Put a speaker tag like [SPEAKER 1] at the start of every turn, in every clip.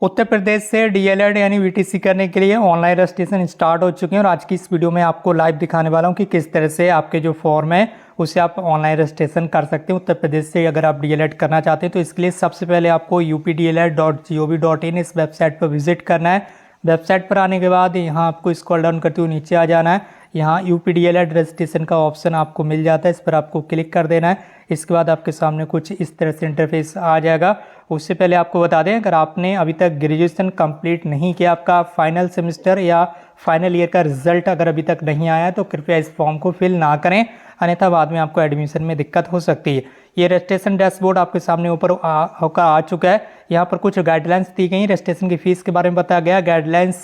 [SPEAKER 1] उत्तर प्रदेश से डीएलएड यानी वीटीसी करने के लिए ऑनलाइन रजिस्ट्रेशन स्टार्ट हो चुके हैं और आज की इस वीडियो में आपको लाइव दिखाने वाला हूं कि किस तरह से आपके जो फॉर्म है उसे आप ऑनलाइन रजिस्ट्रेशन कर सकते हैं उत्तर प्रदेश से अगर आप डीएलएड करना चाहते हैं। तो इसके लिए सबसे पहले आपको updled.gov.in इस वेबसाइट पर विजिट करना है। वेबसाइट पर आने के बाद यहाँ आपको स्क्रॉल डाउन करते हुए नीचे आ जाना है। यहाँ यूपीडीएलएड रजिस्ट्रेशन का ऑप्शन आपको मिल जाता है, इस पर आपको क्लिक कर देना है। इसके बाद आपके सामने कुछ इस तरह से इंटरफेस आ जाएगा। उससे पहले आपको बता दें, अगर आपने अभी तक ग्रेजुएशन कंप्लीट नहीं किया, आपका फाइनल सेमेस्टर या फाइनल ईयर का रिजल्ट अगर अभी तक नहीं आया तो कृपया इस फॉर्म को फिल ना करें, अन्यथा बाद में आपको एडमिशन में दिक्कत हो सकती है। ये रजिस्ट्रेशन डैशबोर्ड आपके सामने ऊपर होकर आ चुका है। यहाँ पर कुछ गाइडलाइंस दी गई, रजिस्ट्रेशन की फीस के बारे में बताया गया, गाइडलाइंस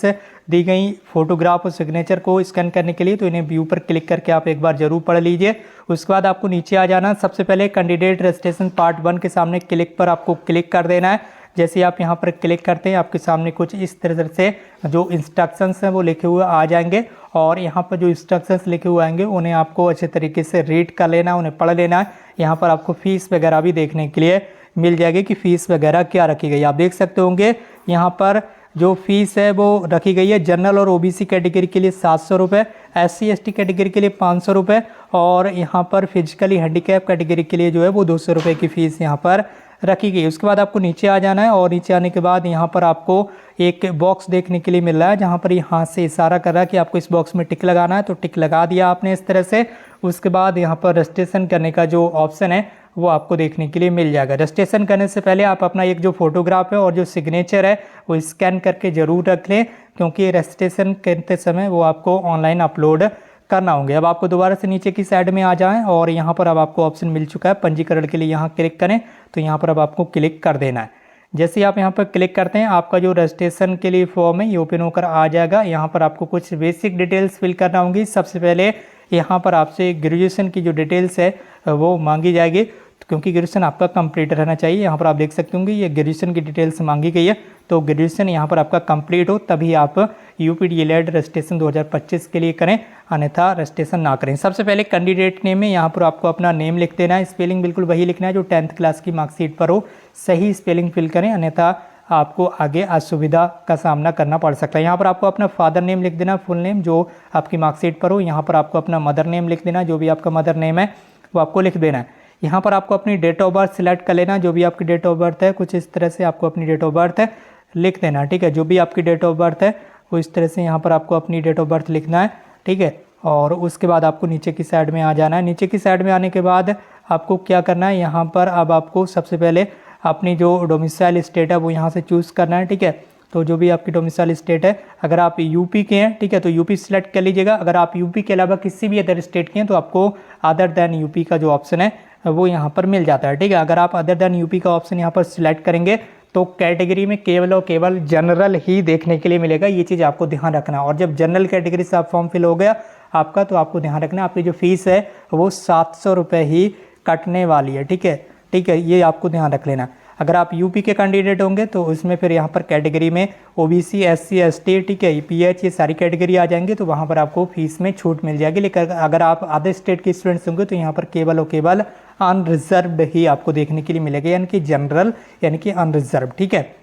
[SPEAKER 1] दी गई फोटोग्राफ और सिग्नेचर को स्कैन करने के लिए। तो इन्हें व्यू पर क्लिक करके आप एक बार जरूर पढ़ लीजिए। उसके बाद आपको नीचे आ जाना। सबसे पहले कैंडिडेट रजिस्ट्रेशन पार्ट 1 के सामने क्लिक पर आपको क्लिक कर देना है। जैसे आप यहाँ पर क्लिक करते हैं आपके सामने कुछ इस तरह से जो इंस्ट्रक्शंस हैं वो लिखे हुए आ जाएंगे और यहाँ पर जो इंस्ट्रक्शंस लिखे हुए आएंगे उन्हें आपको अच्छे तरीके से रीड कर लेना है, उन्हें पढ़ लेना है। यहाँ पर आपको फीस वगैरह भी देखने के लिए मिल जाएगी कि फ़ीस वगैरह क्या रखी गई। आप देख सकते होंगे यहाँ पर जो फीस है वो रखी गई है जनरल और ओबीसी कैटेगरी के लिए 700 रुपये, SC ST कैटेगरी के लिए 500 रुपये और यहाँ पर फिजिकली हैंडीकैप कैटेगरी के लिए जो है वो 200 रुपये की फ़ीस यहाँ पर रखी गई। उसके बाद आपको नीचे आ जाना है और नीचे आने के बाद यहाँ पर आपको एक बॉक्स देखने के लिए मिल रहा है जहाँ पर यहाँ से इशारा कर रहा है कि आपको इस बॉक्स में टिक लगाना है। तो टिक लगा दिया आपने इस तरह से। उसके बाद यहाँ पर रजिस्ट्रेशन करने का जो ऑप्शन है वो आपको देखने के लिए मिल जाएगा। रजिस्ट्रेशन करने से पहले आप अपना एक जो फोटोग्राफ है और जो सिग्नेचर है वो स्कैन करके ज़रूर रख लें, क्योंकि रजिस्ट्रेशन करते समय वो आपको ऑनलाइन अपलोड करना होंगे। अब आपको दोबारा से नीचे की साइड में आ जाएं और यहाँ पर अब आपको ऑप्शन मिल चुका है पंजीकरण के लिए, यहाँ क्लिक करें। तो यहाँ पर अब आपको क्लिक कर देना है। जैसे ही आप यहाँ पर क्लिक करते हैं आपका जो रजिस्ट्रेशन के लिए फॉर्म है ये ओपन होकर आ जाएगा। यहाँ पर आपको कुछ बेसिक डिटेल्स फिल करना होंगी। सबसे पहले यहाँ पर आपसे ग्रेजुएशन की जो डिटेल्स है वो मांगी जाएगी, क्योंकि ग्रेजुएशन आपका कंप्लीट रहना चाहिए। यहाँ पर आप देख सकते होंगे ये ग्रेजुएशन की डिटेल्स मांगी गई है। तो ग्रेजुएशन यहाँ पर आपका कंप्लीट हो तभी आप यूपीडीएलएड रजिस्ट्रेशन 2025 के लिए करें, अन्यथा रजिस्ट्रेशन ना करें। सबसे पहले कैंडिडेट नेम में यहाँ पर आपको अपना नेम लिख देना है। स्पेलिंग बिल्कुल वही लिखना है जो 10th क्लास की मार्कशीट पर हो, सही स्पेलिंग फिल करें, अन्यथा आपको आगे असुविधा का सामना करना पड़ सकता है। यहाँ पर आपको अपना फादर नेम लिख देना, फुल नेम जो आपकी मार्कशीट पर हो। यहाँ पर आपको अपना मदर नेम लिख देना, जो भी आपका मदर नेम है वो आपको लिख देना है। यहाँ पर आपको अपनी डेट ऑफ बर्थ सिलेक्ट कर लेना, जो भी आपकी डेट ऑफ बर्थ है कुछ इस तरह से आपको अपनी डेट ऑफ बर्थ है लिख देना, ठीक है। जो भी आपकी डेट ऑफ बर्थ है वो इस तरह से यहाँ पर आपको अपनी डेट ऑफ बर्थ लिखना है, ठीक है। और उसके बाद आपको नीचे की साइड में आ जाना है। नीचे की साइड में आने के बाद आपको क्या करना है, यहाँ पर अब आपको सबसे पहले अपनी जो डोमिसाइल स्टेट है वो यहाँ से चूज़ करना है, ठीक है। तो जो भी आपकी डोमिसाइल स्टेट है, अगर आप यूपी के हैं, ठीक है, तो यूपी सिलेक्ट कर लीजिएगा। अगर आप यूपी के अलावा किसी भी अदर स्टेट के हैं तो आपको अदर दैन यूपी का जो ऑप्शन है वो यहाँ पर मिल जाता है, ठीक है। अगर आप अदर दैन यूपी का ऑप्शन यहाँ पर सिलेक्ट करेंगे तो कैटेगरी में केवल और केवल जनरल ही देखने के लिए मिलेगा। ये चीज़ आपको ध्यान रखना है। और जब जनरल कैटेगरी से आप फॉर्म फिल हो गया आपका, तो आपको ध्यान रखना है आपकी जो फीस है वो 700 रुपये ही कटने वाली है, ठीक है, ठीक है। ये आपको ध्यान रख लेना। अगर आप यूपी के कैंडिडेट होंगे तो उसमें फिर यहाँ पर कैटेगरी में ओबीसी, SC ST, ठीक है, PH, ये सारी कैटेगरी आ जाएंगे, तो वहाँ पर आपको फीस में छूट मिल जाएगी। लेकिन अगर आप अदर स्टेट के स्टूडेंट्स होंगे तो यहाँ पर केवल और केवल अनरिजर्व्ड ही आपको देखने के लिए मिलेगा, यानी कि जनरल यानी कि अनरिजर्व, ठीक है।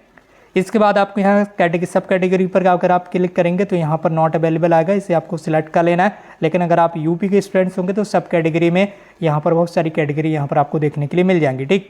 [SPEAKER 1] इसके बाद आपको यहाँ कैटेगरी सब कैटेगरी पर अगर आप क्लिक करेंगे तो यहाँ पर नॉट अवेलेबल आएगा, इसे आपको सिलेक्ट कर लेना है। लेकिन अगर आप यूपी के स्टूडेंट्स होंगे तो सब कैटेगरी में यहाँ पर बहुत सारी कैटेगरी यहाँ पर आपको देखने के लिए मिल जाएंगी, ठीक।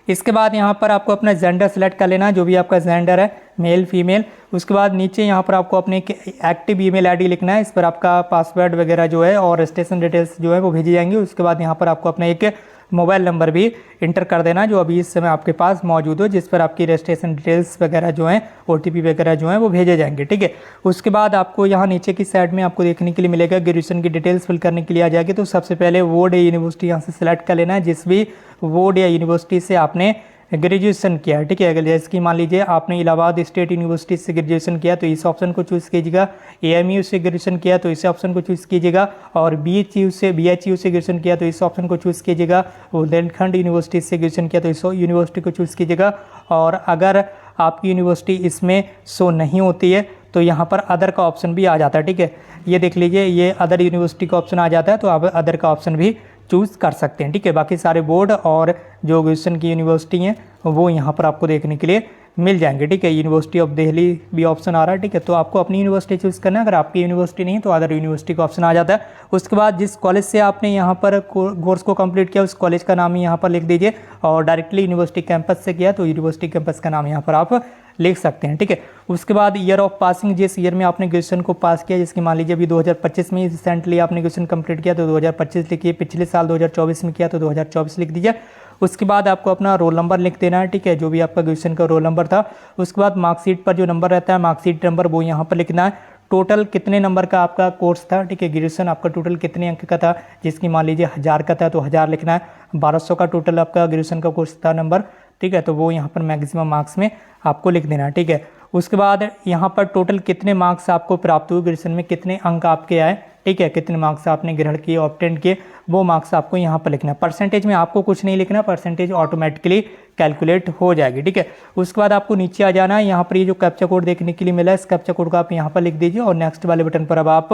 [SPEAKER 1] इसके बाद यहाँ पर आपको अपना जेंडर सेलेक्ट कर लेना है, जो भी आपका जेंडर है, मेल फीमेल। उसके बाद नीचे यहाँ पर आपको अपने एक्टिव ईमेल आईडी लिखना है, इस पर आपका पासवर्ड वगैरह जो है और रजिस्ट्रेशन डिटेल्स जो है वो भेजी जाएंगी। उसके बाद यहाँ पर आपको अपना एक मोबाइल नंबर भी इंटर कर देना जो अभी इस समय आपके पास मौजूद हो, जिस पर आपकी रजिस्ट्रेशन डिटेल्स वगैरह जो हैं OTP वगैरह जो हैं वो भेजे जाएंगे, ठीक है। उसके बाद आपको यहाँ नीचे की साइड में आपको देखने के लिए मिलेगा ग्रेजुएशन की डिटेल्स फिल करने के लिए आ जाएगी। तो सबसे पहले बोर्ड या यूनिवर्सिटी यहाँ से सिलेक्ट कर लेना है, जिस भी बोर्ड या यूनिवर्सिटी से आपने ग्रेजुएशन किया है, ठीक है। अगर जैसे कि मान लीजिए आपने इलाहाबाद स्टेट यूनिवर्सिटी से ग्रेजुएशन किया तो इस ऑप्शन को चूज़ कीजिएगा। AMU से ग्रेजुएशन किया तो इस ऑप्शन को चूज़ कीजिएगा। और BHU से ग्रेजुएशन किया तो इस ऑप्शन को चूज़ कीजिएगा। बुंदेलखंड यूनिवर्सिटी से ग्रेजुएशन किया तो इस यूनिवर्सिटी को चूज़ कीजिएगा। और अगर आपकी यूनिवर्सिटी इसमें शो नहीं होती है तो यहाँ पर अदर का ऑप्शन भी आ जाता है, ठीक है। ये देख लीजिए, ये अदर यूनिवर्सिटी का ऑप्शन आ जाता है, तो आप अदर का ऑप्शन भी चूज़ कर सकते हैं, ठीक है। बाकी सारे बोर्ड और जो ग्रेजुएशन की यूनिवर्सिटी हैं वो यहाँ पर आपको देखने के लिए मिल जाएंगे। ठीक है, यूनिवर्सिटी ऑफ दिल्ली भी ऑप्शन आ रहा है। ठीक है, तो आपको अपनी यूनिवर्सिटी चूज़ करना है। अगर आपकी यूनिवर्सिटी नहीं है तो अदर यूनिवर्सिटी का ऑप्शन आ जाता है। उसके बाद जिस कॉलेज से आपने यहाँ पर कोर्स को कंप्लीट किया उस कॉलेज का नाम यहाँ पर लिख दीजिए, और डायरेक्टली यूनिवर्सिटी कैंपस से किया तो यूनिवर्सिटी कैंपस का नाम यहाँ पर आप लिख सकते हैं। ठीक है, उसके बाद ईयर ऑफ पासिंग, जिस ईयर में आपने ग्रेजुएशन को पास किया, जिसकी मान लीजिए अभी 2025 में रिसेंटली आपने ग्रेजुएशन कंप्लीट किया तो 2025 लिखिए, पिछले साल 2024 में किया तो 2024 लिख दीजिए। उसके बाद आपको अपना रोल नंबर लिख देना है। ठीक है, जो भी आपका ग्रेजुएशन का रोल नंबर था। उसके बाद मार्कशीट पर जो नंबर रहता है, मार्कशीट नंबर, वो यहाँ पर लिखना है। टोटल कितने नंबर का आपका कोर्स था। ठीक है, ग्रेजुएशन आपका टोटल कितने अंक का था, जिसकी मान लीजिए 1000 का था तो 1000 लिखना है। 1200 का टोटल आपका ग्रेजुएशन का कोर्स था नंबर। ठीक है, तो वो यहाँ पर मैक्सिमम मार्क्स में आपको लिख देना है। ठीक है, उसके बाद यहाँ पर टोटल कितने मार्क्स आपको प्राप्त हुए, ग्रेजुएशन में कितने अंक आपके आए। ठीक है, कितने मार्क्स आपने ग्रहण किए, ऑब्टेन किए, वो मार्क्स आपको यहाँ पर लिखना है। परसेंटेज में आपको कुछ नहीं लिखना, परसेंटेज ऑटोमेटिकली कैलकुलेट हो जाएगी। ठीक है, उसके बाद आपको नीचे आ जाना है। यहाँ पर ये जो कैप्चा कोड देखने के लिए मिला है, इस कैप्चा कोड को आप यहाँ पर लिख दीजिए और नेक्स्ट वाले बटन पर अब आप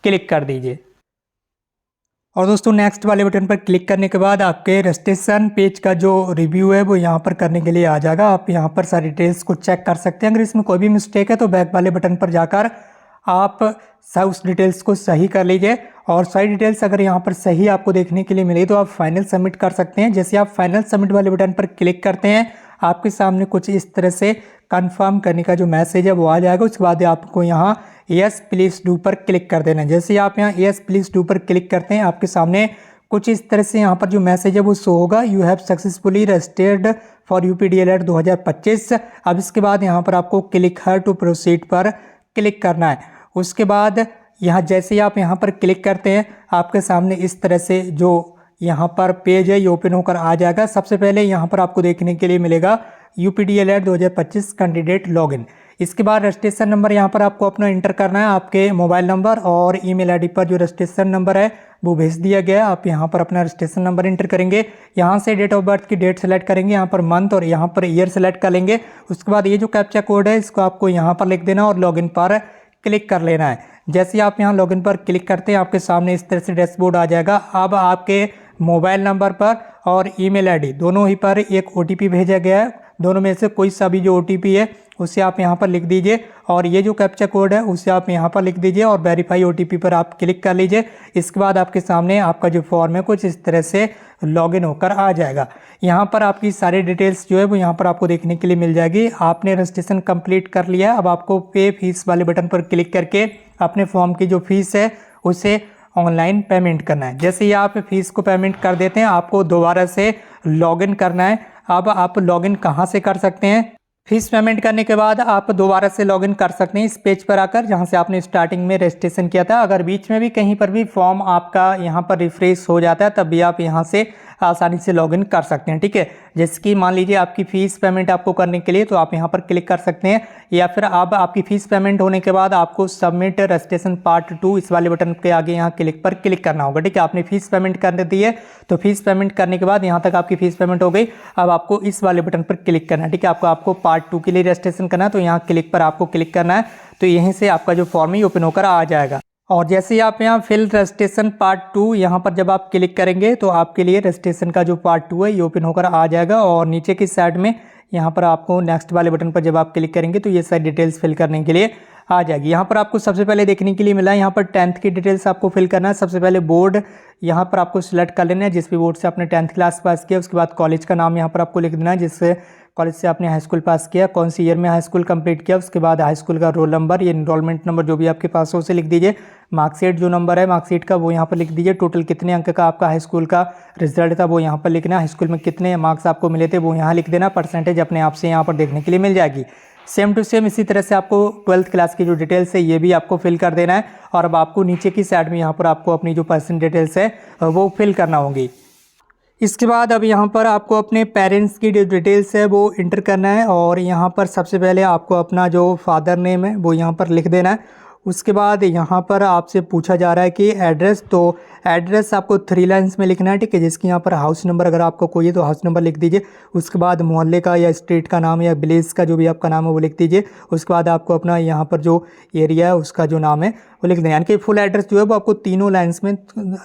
[SPEAKER 1] क्लिक कर दीजिए। और दोस्तों नेक्स्ट वाले बटन पर क्लिक करने के बाद आपके रजिस्ट्रेशन पेज का जो रिव्यू है वो यहाँ पर करने के लिए आ जाएगा। आप यहाँ पर सारी डिटेल्स को चेक कर सकते हैं। अगर इसमें कोई भी मिस्टेक है तो बैक वाले बटन पर जाकर आप उस डिटेल्स को सही कर लीजिए, और सारी डिटेल्स अगर यहाँ पर सही आपको देखने के लिए मिले तो आप फाइनल सबमिट कर सकते हैं। जैसे आप फाइनल सबमिट वाले बटन पर क्लिक करते हैं, आपके सामने कुछ इस तरह से कंफर्म करने का जो मैसेज है वो आ जाएगा। उसके बाद आपको यहाँ यस प्लीज डू पर क्लिक कर देना है। जैसे ही आप यहाँ यस प्लीज डू पर क्लिक करते हैं, आपके सामने कुछ इस तरह से यहाँ पर जो मैसेज है वो शो होगा, you have successfully registered for UPDLED 2025। अब इसके बाद यहाँ पर आपको क्लिक हर टू प्रोसीड पर क्लिक करना है। उसके बाद यहाँ जैसे ही आप यहाँ पर क्लिक करते हैं, आपके सामने इस तरह से जो यहाँ पर पेज है ये ओपन होकर आ जाएगा। सबसे पहले यहाँ पर आपको देखने के लिए मिलेगा UPDLED 2025 कैंडिडेट लॉगिन। इसके बाद रजिस्ट्रेशन नंबर यहाँ पर आपको अपना इंटर करना है। आपके मोबाइल नंबर और ईमेल आईडी पर जो रजिस्ट्रेशन नंबर है वो भेज दिया गया है। आप यहाँ पर अपना रजिस्ट्रेशन नंबर इंटर करेंगे। यहाँ से डेट ऑफ बर्थ की डेट सेलेक्ट करेंगे, यहाँ पर मंथ और यहाँ पर ईयर सेलेक्ट कर लेंगे। उसके बाद ये जो कैप्चा कोड है इसको आपको यहाँ पर लिख देना और लॉगिन पर क्लिक कर लेना है। जैसे ही आप यहाँ लॉगिन पर क्लिक करते हैं, आपके सामने इस तरह से डैशबोर्ड आ जाएगा। अब आपके मोबाइल नंबर पर और ईमेल आईडी दोनों ही पर एक OTP भेजा गया है। दोनों में से कोई सा भी जो OTP है उसे आप यहाँ पर लिख दीजिए, और ये जो कैप्चा कोड है उसे आप यहाँ पर लिख दीजिए और वेरीफाई OTP पर आप क्लिक कर लीजिए। इसके बाद आपके सामने आपका जो फॉर्म है कुछ इस तरह से लॉगिन होकर आ जाएगा। यहाँ पर आपकी सारी डिटेल्स जो है वो यहाँ पर आपको देखने के लिए मिल जाएगी। आपने रजिस्ट्रेशन कंप्लीट कर लिया। अब आपको पे फीस वाले बटन पर क्लिक करके अपने फॉर्म की जो फीस है उसे ऑनलाइन पेमेंट करना है। जैसे ही आप फीस को पेमेंट कर देते हैं, आपको दोबारा से लॉगिन करना है। अब आप लॉगिन कहाँ से कर सकते हैं, फीस पेमेंट करने के बाद आप दोबारा से लॉगिन कर सकते हैं इस पेज पर आकर जहां से आपने स्टार्टिंग में रजिस्ट्रेशन किया था। अगर बीच में भी कहीं पर भी फॉर्म आपका यहां पर रिफ्रेश हो जाता है तब भी आप यहां से आसानी से लॉगिन कर सकते हैं। ठीक है, जैसे कि मान लीजिए आपकी फ़ीस पेमेंट आपको करने के लिए तो आप यहां पर क्लिक कर सकते हैं, या फिर अब आपकी फ़ीस पेमेंट होने के बाद आपको सबमिट रजिस्ट्रेशन पार्ट 2 इस वाले बटन के आगे यहाँ क्लिक पर क्लिक करना होगा। ठीक है, आपने फ़ीस पेमेंट कर दी है तो फीस पेमेंट करने के बाद यहाँ तक आपकी फ़ीस पेमेंट हो गई। अब आपको इस वाले बटन पर क्लिक करना है। ठीक है, आपको पार्ट 2 के लिए रजिस्ट्रेशन करना है तो यहाँ क्लिक पर आपको क्लिक करना है, तो यहीं से आपका जो फॉर्म ही ओपन होकर आ जाएगा। और जैसे ही आप यहाँ फिल रजिस्ट्रेशन पार्ट 2 यहाँ पर जब आप क्लिक करेंगे तो आपके लिए रजिस्ट्रेशन का जो पार्ट 2 है ये ओपन होकर आ जाएगा। और नीचे की साइड में यहाँ पर आपको नेक्स्ट वाले बटन पर जब आप क्लिक करेंगे तो ये सारी डिटेल्स फिल करने के लिए आ जाएगी। यहाँ पर आपको सबसे पहले देखने के लिए मिला है यहाँ पर 10th की डिटेल्स आपको फिल करना है। सबसे पहले बोर्ड यहाँ पर आपको सिलेक्ट कर लेना है, जिस भी बोर्ड से आपने 10th क्लास पास किया। उसके बाद कॉलेज का नाम यहाँ पर आपको लिख देना है, जिस कॉलेज से आपने हाई स्कूल पास किया, कौन सी ईयर में हाई स्कूल कंप्लीट किया। उसके बाद हाई स्कूल का रोल नंबर, ये इनरोलमेंट नंबर जो भी आपके पास हो उसे लिख दीजिए। मार्कशीट जो नंबर है मार्कशीट का वो यहाँ पर लिख दीजिए। टोटल कितने अंक का आपका हाई स्कूल का रिजल्ट था वो यहाँ पर लिखना। हाई स्कूल में कितने मार्क्स आपको मिले थे वो यहाँ लिख देना। परसेंटेज अपने आप से यहाँ पर देखने के लिए मिल जाएगी। सेम टू सेम इसी तरह से आपको 12th क्लास की जो डिटेल्स है ये भी आपको फिल कर देना है। और अब आपको नीचे की साइड में यहाँ पर आपको अपनी जो पर्सनल डिटेल्स है वो फिल करना होगी। इसके बाद अब यहाँ पर आपको अपने पेरेंट्स की जो डिटेल्स है वो इंटर करना है। और यहाँ पर सबसे पहले आपको अपना जो फादर नेम है वो यहाँ पर लिख देना है। उसके बाद यहाँ पर आपसे पूछा जा रहा है कि एड्रेस, तो एड्रेस आपको 3 लाइन्स में लिखना है, ठीक है। जिसकी यहाँ पर हाउस नंबर अगर आपका कोई है तो हाउस नंबर लिख दीजिए। उसके बाद मोहल्ले का या स्ट्रीट का नाम या विलेज का जो भी आपका नाम है वो लिख दीजिए। उसके बाद आपको अपना यहाँ पर जो एरिया है उसका जो नाम है वो लिख देना, यानी कि फुल एड्रेस जो है वो आपको तीनों लाइन्स में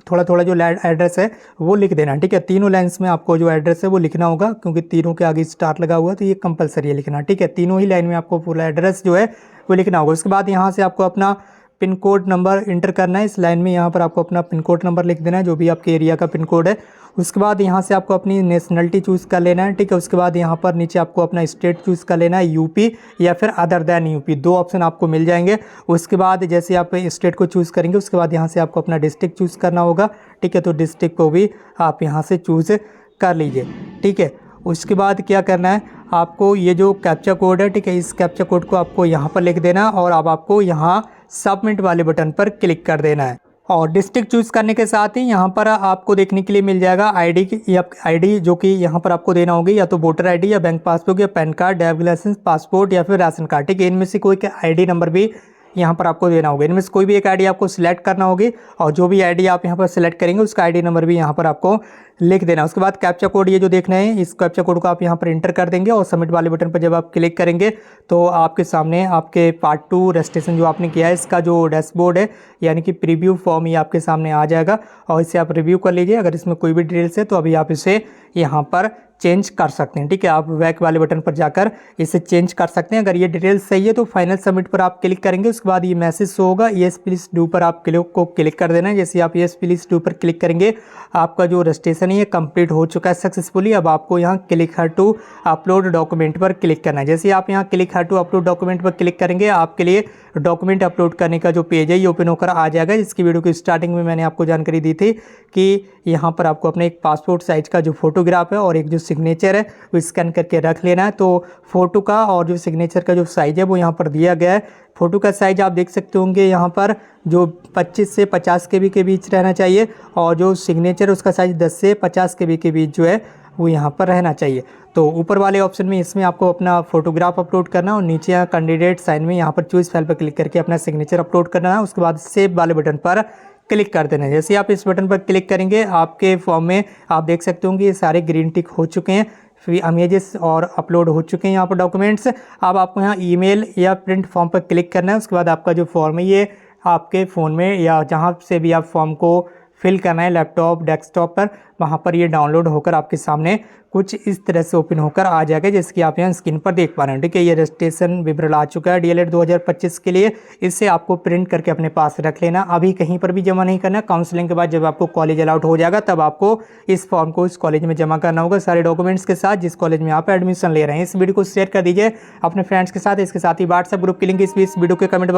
[SPEAKER 1] थोड़ा थोड़ा जो एड्रेस है वो लिख देना, ठीक है। तीनों लाइन्स में आपको जो एड्रेस है वो लिखना होगा, क्योंकि तीनों के आगे स्टार लगा हुआ है तो ये कंपलसरी है लिखना, ठीक है। तीनों ही लाइन में आपको पूरा एड्रेस जो है वो लिखना होगा। उसके बाद यहाँ से आपको अपना पिन कोड नंबर इंटर करना है। इस लाइन में यहाँ पर आपको अपना पिन कोड नंबर लिख देना है, जो भी आपके एरिया का पिन कोड है। उसके बाद यहाँ से आपको अपनी नेशनलिटी चूज़ कर लेना है, ठीक है। उसके बाद यहाँ पर नीचे आपको अपना स्टेट चूज़ कर लेना है, यूपी या फिर अदर दैन यूपी, 2 ऑप्शन आपको मिल जाएंगे। उसके बाद जैसे आप स्टेट को चूज़ करेंगे उसके बाद यहाँ से आपको अपना डिस्ट्रिक्ट चूज़ करना होगा, ठीक है। तो डिस्ट्रिक्ट को भी आप यहाँ से चूज़ कर लीजिए, ठीक है। उसके बाद क्या करना है, आपको ये जो कैप्चा कोड है, ठीक है, इस कैप्चा कोड को आपको यहाँ पर लिख देना और अब आपको यहाँ सबमिट वाले बटन पर क्लिक कर देना है। और डिस्ट्रिक्ट चूज़ करने के साथ ही यहाँ पर आपको देखने के लिए मिल जाएगा आईडी या आईडी, जो कि यहाँ पर आपको देना होगी या तो वोटर आईडी या बैंक पासबुक या PAN card, driving licence, passport या फिर राशन कार्ड, ठीक है। इनमें से कोई आईडी नंबर भी यहाँ पर आपको देना होगा। इनमें से कोई भी एक आईडी आपको सिलेक्ट करना होगी और जो भी आईडी आप यहाँ पर सिलेक्ट करेंगे उसका आईडी नंबर भी यहाँ पर आपको लिख देना। उसके बाद कैप्चा कोड ये जो देखना है, इस कैप्चा कोड को आप यहाँ पर इंटर कर देंगे और सबमिट वाले बटन पर जब आप क्लिक करेंगे तो आपके सामने आपके पार्ट 2 रजिस्ट्रेशन जो आपने किया है इसका जो डैशबोर्ड है यानी कि प्रीव्यू फॉर्म ये आपके सामने आ जाएगा और इसे आप रिव्यू कर लीजिए। अगर इसमें कोई भी डिटेल्स है तो अभी आप इसे यहाँ पर चेंज कर सकते हैं, ठीक है। आप बैक वाले बटन पर जाकर इसे चेंज कर सकते हैं। अगर ये डिटेल्स सही है तो फाइनल सबमिट पर आप क्लिक करेंगे। उसके बाद ये मैसेज शो होगा, येस प्लीज डू पर आप को क्लिक कर देना है। जैसे आप येस प्लीज डू पर क्लिक करेंगे आपका जो रजिस्ट्रेशन है ये कंप्लीट हो चुका है सक्सेसफुली। अब आपको यहाँ click here to upload document पर क्लिक करना है। जैसे आप यहाँ click here to upload document पर क्लिक करेंगे आपके लिए डॉक्यूमेंट अपलोड करने का जो पेज है ये ओपन होकर आ जाएगा। जिसकी वीडियो की स्टार्टिंग में मैंने आपको जानकारी दी थी कि यहाँ पर आपको अपने एक पासपोर्ट साइज का जो फोटोग्राफ है और एक जो सिग्नेचर है वो स्कैन करके रख लेना है। तो फोटो का और जो सिग्नेचर का जो साइज है वो यहाँ पर दिया गया है। फ़ोटो का साइज़ आप देख सकते होंगे यहाँ पर जो 25 से 50 KB के बीच रहना चाहिए और जो सिग्नेचर उसका साइज़ 10 से 50 KB के बीच जो है वो यहाँ पर रहना चाहिए। तो ऊपर वाले ऑप्शन में इसमें आपको अपना फोटोग्राफ अपलोड करना और नीचे यहाँ कैंडिडेट साइन में यहाँ पर चूज़ फाइल पर क्लिक करके अपना सिग्नेचर अपलोड करना है। उसके बाद सेव वाले बटन पर क्लिक कर देना है। जैसे आप इस बटन पर क्लिक करेंगे आपके फॉर्म में आप देख सकते होंगे ये सारे ग्रीन टिक हो चुके हैं, इमेजेस और अपलोड हो चुके हैं यहाँ पर डॉक्यूमेंट्स। अब आपको यहाँ ईमेल या प्रिंट फॉर्म पर क्लिक करना है। उसके बाद आपका जो फॉर्म है ये आपके फ़ोन में या जहाँ से भी आप फॉर्म को फिल करना है लैपटॉप डेस्कटॉप पर वहाँ पर ये डाउनलोड होकर आपके सामने कुछ इस तरह से ओपन होकर आ जाएगा जैसे कि आप यहाँ स्क्रीन पर देख पा रहे हैं। ठीक है, ये रजिस्ट्रेशन विवरण आ चुका है DLED 2025 के लिए। इससे आपको प्रिंट करके अपने पास रख लेना, अभी कहीं पर भी जमा नहीं करना। काउंसलिंग के बाद जब आपको कॉलेज अलाउट हो जाएगा तब आपको इस फॉर्म को इस कॉलेज में जमा करना होगा सारे डॉक्यूमेंट्स के साथ जिस कॉलेज में आप एडमिशन ले रहे हैं। इस वीडियो को शेयर कर दीजिए अपने फ्रेंड्स के साथ। इसके साथ ही व्हाट्सएप ग्रुप की लिंक इस वीडियो के कमेंट